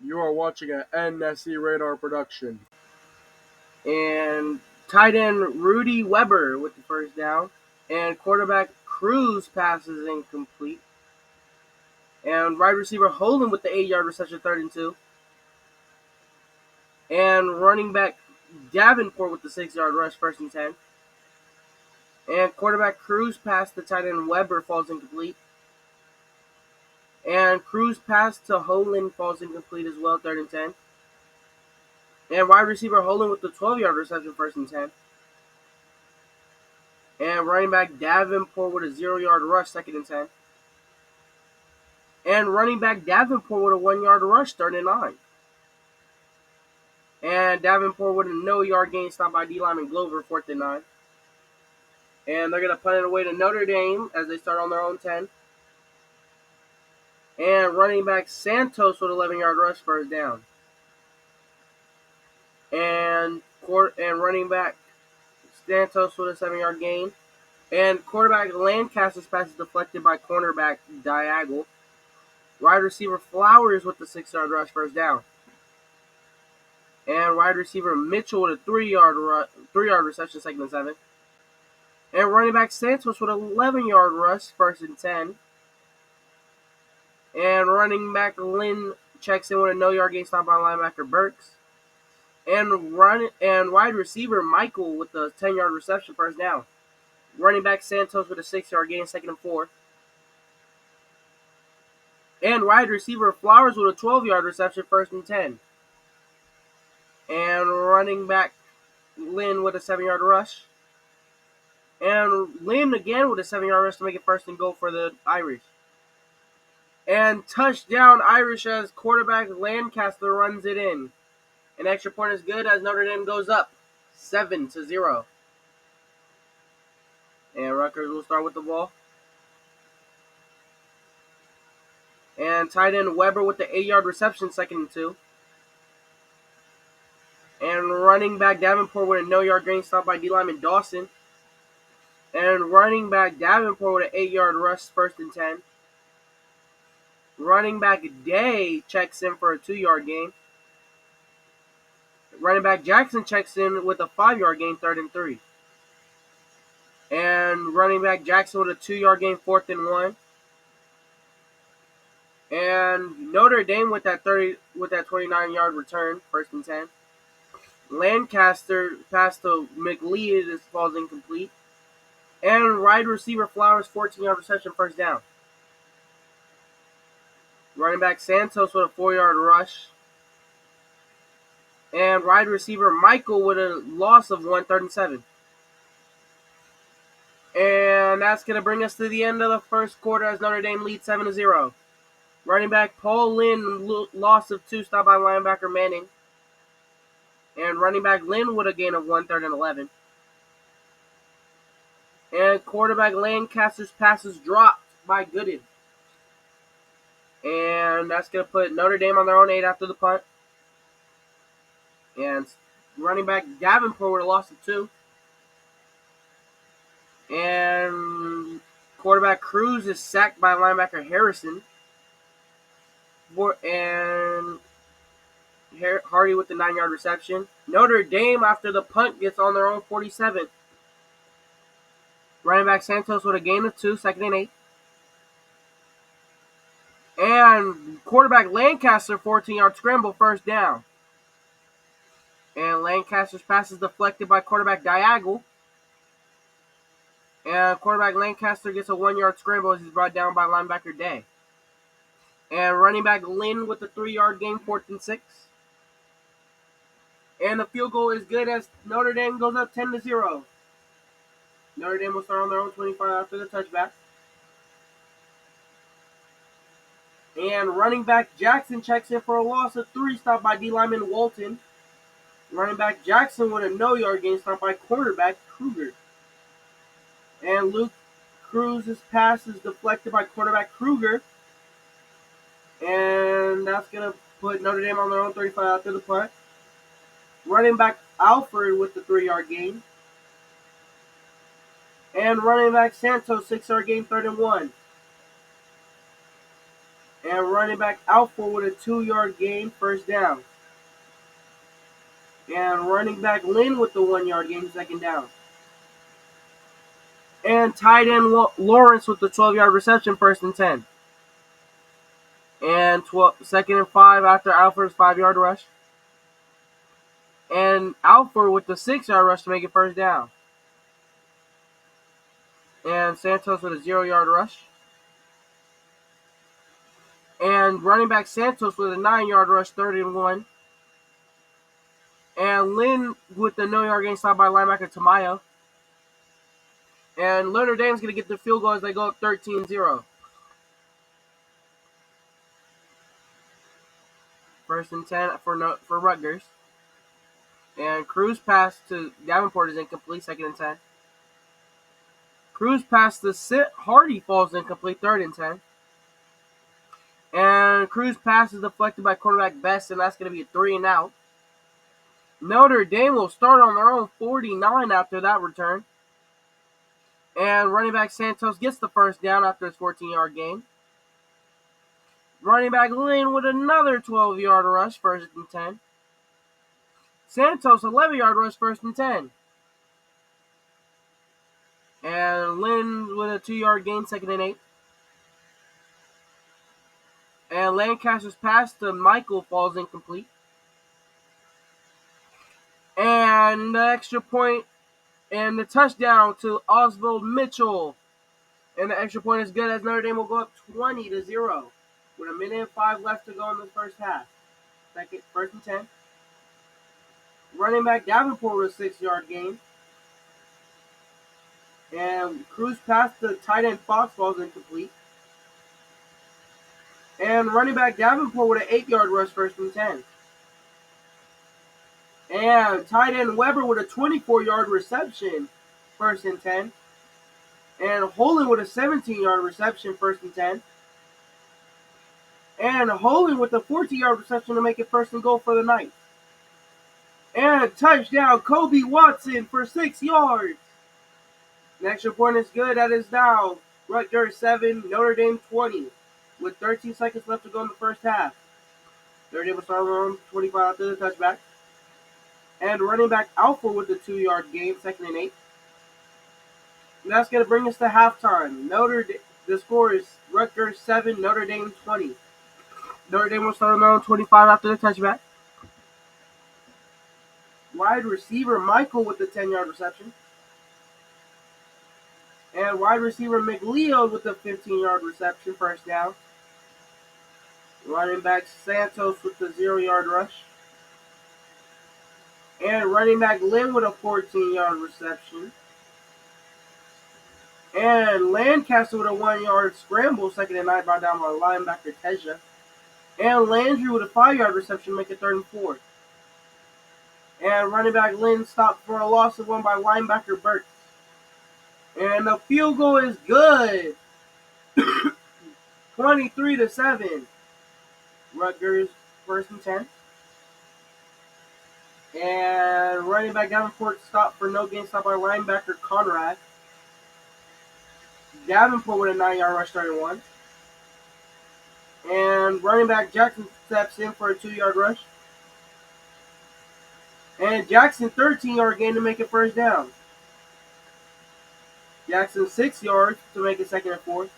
You are watching an NSC Radar production. And tight end Rudy Weber with the first down. And quarterback Cruz passes incomplete. And wide receiver Holden with the 8-yard reception, 3rd and 2. And running back Davenport with the 6-yard rush, 1st and 10. And quarterback Cruz pass to tight end Weber falls incomplete. And Cruz pass to Holden falls incomplete as well, 3rd and 10. And wide receiver Holden with the 12-yard reception, 1st and 10. And running back Davenport with a 0-yard rush, 2nd and 10. And running back Davenport with a 1-yard rush, 3rd and 9. And Davenport with a no-yard gain stopped by D lineman Glover, 4th and 9. And they're going to punt it away to Notre Dame as they start on their own 10. And running back Santos with 11-yard rush, 1st down. And running back Santos with a 7-yard gain. And quarterback Lancaster's pass is deflected by cornerback Diagonal. Wide receiver Flowers with the 6-yard rush, 1st down. And wide receiver Mitchell with a 3-yard reception, 2nd and 7. And running back Santos with an 11-yard rush, 1st and 10. And running back Lynn checks in with a no-yard gain stop by linebacker Burks. And wide receiver Michael with the 10-yard reception, 1st down. Running back Santos with a 6-yard gain, 2nd and 4. And wide receiver Flowers with a 12-yard reception, 1st and 10. And running back Lynn with a 7-yard rush. And Lynn again with a 7-yard rush to make it 1st-and-goal for the Irish. And touchdown Irish as quarterback Lancaster runs it in. An extra point is good as Notre Dame goes up 7-0. And Rutgers will start with the ball. And tight end Weber with the 8-yard reception, 2nd and 2. And running back Davenport with a no-yard gain stop by D lineman Dawson. And running back Davenport with an 8-yard rush, 1st and 10. Running back Day checks in for a 2-yard gain. Running back Jackson checks in with a 5-yard gain, 3rd and 3. And running back Jackson with a 2-yard gain, 4th and 1. And Notre Dame with that 29-yard return, 1st and 10. Lancaster pass to McLeod is falls incomplete. And wide receiver Flowers 14-yard reception, 1st down. Running back Santos with a 4-yard rush. And wide receiver Michael with a loss of 1, 3rd and 7. And that's going to bring us to the end of the first quarter as Notre Dame leads 7-0. Running back Paul Lynn, loss of 2, stopped by linebacker Manning. And running back Lynn with a gain of 1, 3rd and 11. And quarterback Lancaster's passes dropped by Gooden. And that's going to put Notre Dame on their own 8 after the punt. And running back Davenport with a loss of 2. And quarterback Cruz is sacked by linebacker Harrison. And Hardy with the 9-yard reception. Notre Dame, after the punt, gets on their own 47. Running back Santos with a gain of 2, 2nd and 8. And quarterback Lancaster, 14-yard scramble, 1st down. And Lancaster's pass is deflected by quarterback Diagonal. And quarterback Lancaster gets a 1-yard scramble as he's brought down by linebacker Day. And running back Lynn with a 3-yard gain, 4th and 6. And the field goal is good as Notre Dame goes up 10-0. Notre Dame will start on their own 25 after the touchback. And running back Jackson checks in for a loss of 3, stopped by D lineman Walton. Running back Jackson with a no-yard gain, stopped by quarterback Kruger. And Luke Cruz's pass is deflected by quarterback Kruger. And that's going to put Notre Dame on their own 35 after the punt. Running back Alford with the 3-yard gain. And running back Santos, 6-yard gain, 3rd and 1. And running back Alford with a 2-yard gain, first down. And running back Lynn with the 1-yard gain, second down. And tight end Lawrence with the 12-yard reception, first and 10. And 2nd and 5 after Alford's 5-yard rush. And Alford with the 6-yard rush to make it first down. And Santos with a 0-yard rush. And running back Santos with a 9-yard rush, 3rd and 1. And Lynn with the no-yard gain stopped by linebacker Tamayo. And Notre Dame's going to get the field goal as they go up 13-0. 1st and 10 for Rutgers. And Cruz pass to Davenport is incomplete, 2nd and 10. Cruz pass to Hardy falls incomplete, 3rd and 10. And Cruz pass is deflected by quarterback Best, and that's going to be a 3 and out. Notre Dame will start on their own 49 after that return. And running back Santos gets the first down after his 14-yard gain. Running back Lynn with another 12-yard rush, 1st and 10. Santos, 11-yard rush, 1st and 10. And Lynn with a 2-yard gain, 2nd and 8. And Lancaster's pass to Michael falls incomplete. And the extra point and the touchdown to Oswald Mitchell. And the extra point is good as Notre Dame will go up 20-0 with 1:05 left to go in the first half. 1st and 10. Running back Davenport with a 6-yard gain. And Cruz pass to tight end Fox falls incomplete. And running back Davenport with an 8-yard rush, 1st and 10. And tight end Weber with a 24-yard reception, 1st and 10. And Holland with a 17-yard reception, 1st and 10. And Holland with a 14-yard reception to make it 1st and goal for the night. And touchdown, Kobe Watson for 6 yards. The extra point is good. That is now Rutgers 7, Notre Dame 20. With 13 seconds left to go in the first half. Notre Dame will start on 25 after the touchback. And running back Alford with the 2-yard gain, 2nd and 8. And that's going to bring us to halftime. The score is Rutgers 7, Notre Dame 20. Notre Dame will start on their own 25 after the touchback. Wide receiver Michael with the 10-yard reception. And wide receiver McLeod with the 15-yard reception, 1st down. Running back Santos with the 0-yard rush. And running back Lynn with a 14-yard reception. And Lancaster with a 1-yard scramble, 2nd and 9 brought down by linebacker Teja. And Landry with a 5-yard reception, make it 3rd and 4. And running back Lynn stopped for a loss of 1 by linebacker Burks. And the field goal is good. 23-7. Rutgers 1st and 10. And running back Davenport stopped for no gain, stopped by linebacker Conrad. Davenport with a 9-yard rush, 3rd and 1. And running back Jackson steps in for a 2-yard rush. And Jackson 13-yard gain to make it 1st down. Jackson 6 yards to make it 2nd and 4.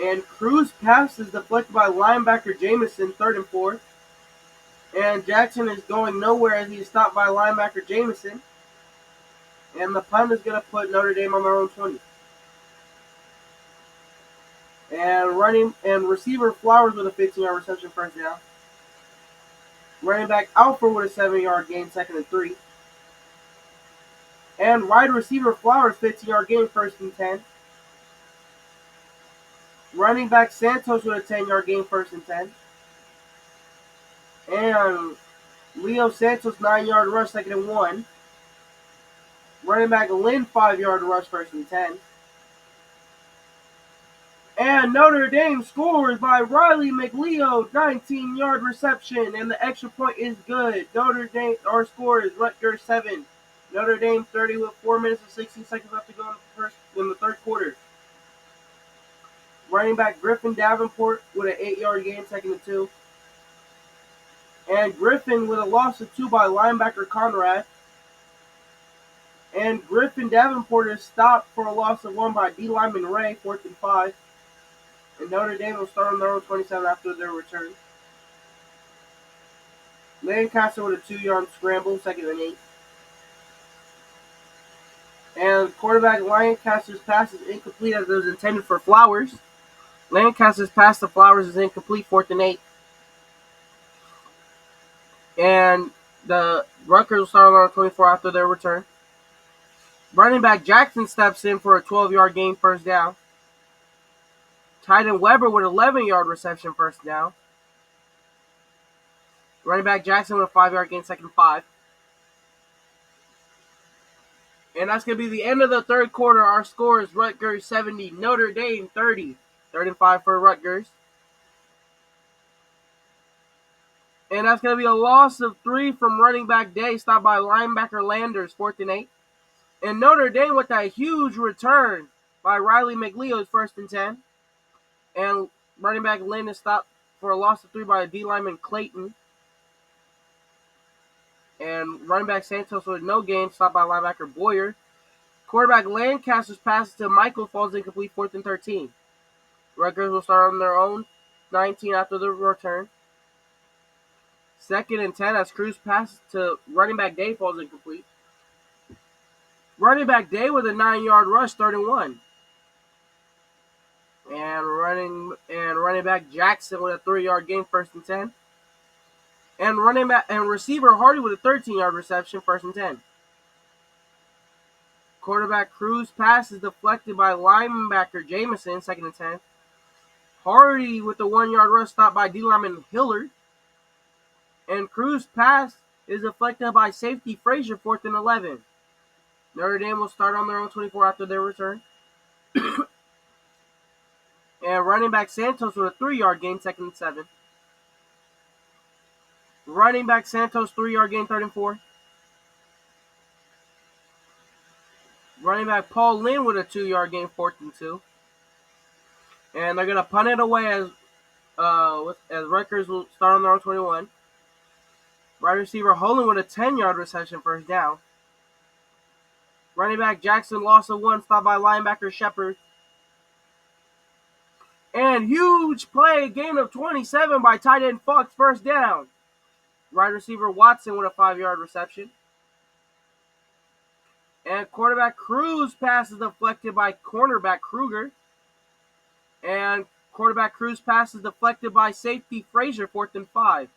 And Cruz pass is deflected by linebacker Jamison, 3rd and 4. And Jackson is going nowhere as he's stopped by linebacker Jamison. And the punt is going to put Notre Dame on their own 20. And receiver Flowers with a 15-yard reception, 1st down. Running back Alford with a 7-yard gain, 2nd and 3. And wide receiver Flowers, 15-yard gain, 1st and 10. Running back Santos with a 10-yard gain, 1st and 10. And Leo Santos, 9-yard rush, 2nd and 1. Running back Lynn, 5-yard rush, 1st and 10. And Notre Dame scores by Riley McLeod, 19-yard reception, and the extra point is good. Our score is Rutgers 7, Notre Dame 30 with 4 minutes and 16 seconds left to go in the 3rd quarter. Running back Griffin Davenport with an 8-yard gain, 2nd and 2. And Griffin with a loss of 2 by linebacker Conrad. And Griffin Davenport is stopped for a loss of 1 by D lineman Ray, 4th and 5. And Notre Dame will start on their own 27 after their return. Lancaster with a 2-yard scramble, 2nd and 8. And quarterback Lancaster's pass is incomplete as it was intended for Flowers. Lancaster's pass to Flowers is incomplete, 4th and 8. And the Rutgers will start on their own 24 after their return. Running back Jackson steps in for a 12-yard gain, 1st down. Tight end Weber with 11-yard reception, 1st down. Running back Jackson with a 5-yard gain, 2nd and 5. And that's going to be the end of the third quarter. Our score is Rutgers 70, Notre Dame 30. 3rd and 5 for Rutgers. And that's going to be a loss of 3 from running back Day, stopped by linebacker Landers, 4th and 8. And Notre Dame with a huge return by Riley McLeod, 1st and 10. And running back Lynn is stopped for a loss of 3 by D lineman Clayton. And running back Santos with no gain, stopped by linebacker Boyer. Quarterback Lancaster's pass to Michael falls incomplete, 4th and 13. Rutgers will start on their own 19 after the return. 2nd and 10 as Cruz passes to running back Day falls incomplete. Running back Day with a 9-yard rush, 3rd and 1. And running back Jackson with a 3-yard gain, 1st and 10. And running back and receiver Hardy with a 13-yard reception, 1st and 10. Quarterback Cruz pass is deflected by linebacker Jameson, 2nd and 10. Hardy with the 1-yard rush, stopped by D lineman Hillard. And Cruz pass is deflected by safety Frazier, 4th and 11. Notre Dame will start on their own 24 after their return. And running back Santos with a 3-yard gain, 2nd and 7. Running back Santos, 3-yard gain, 3rd and 4. Running back Paul Lynn with a 2-yard gain, 4th and 2. And they're going to punt it away as Rutgers will start on their own 21. Wide receiver Holland with a 10-yard reception, 1st down. Running back Jackson, loss of 1, stopped by linebacker Shepard. And huge play, gain of 27 by tight end Fox, 1st down. Wide receiver Watson with a 5-yard reception. And quarterback Cruz pass is deflected by cornerback Kruger. And quarterback Cruz pass is deflected by safety Frazier, 4th and 5.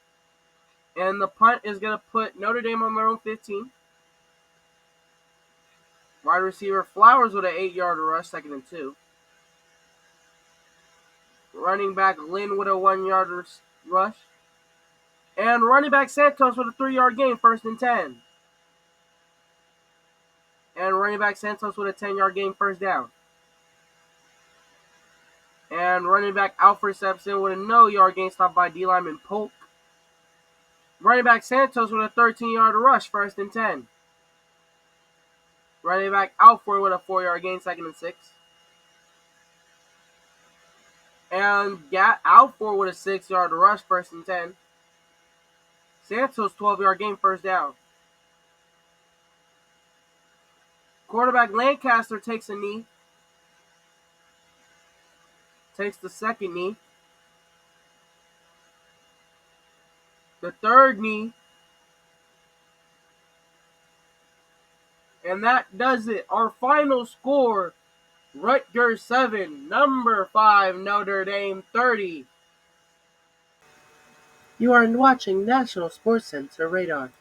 And the punt is going to put Notre Dame on their own 15. Wide receiver Flowers with an 8-yard rush, 2nd and 2. Running back Lynn with a 1-yard rush. And running back Santos with a 3-yard gain, 1st and 10. And running back Santos with a 10-yard gain, 1st down. And running back Alfred steps in with a no-yard gain, stopped by D lineman Polk. Running back Santos with a 13-yard rush, 1st and 10. Running back Alford with a 4-yard gain, 2nd and 6. And Alford with a 6-yard rush, 1st and 10. Santos 12-yard gain, 1st down. Quarterback Lancaster takes a knee. Takes the 2nd knee. The 3rd knee. And that does it. Our final score, Rutgers 7, number 5, Notre Dame 30. You are watching National Sports Center Radar.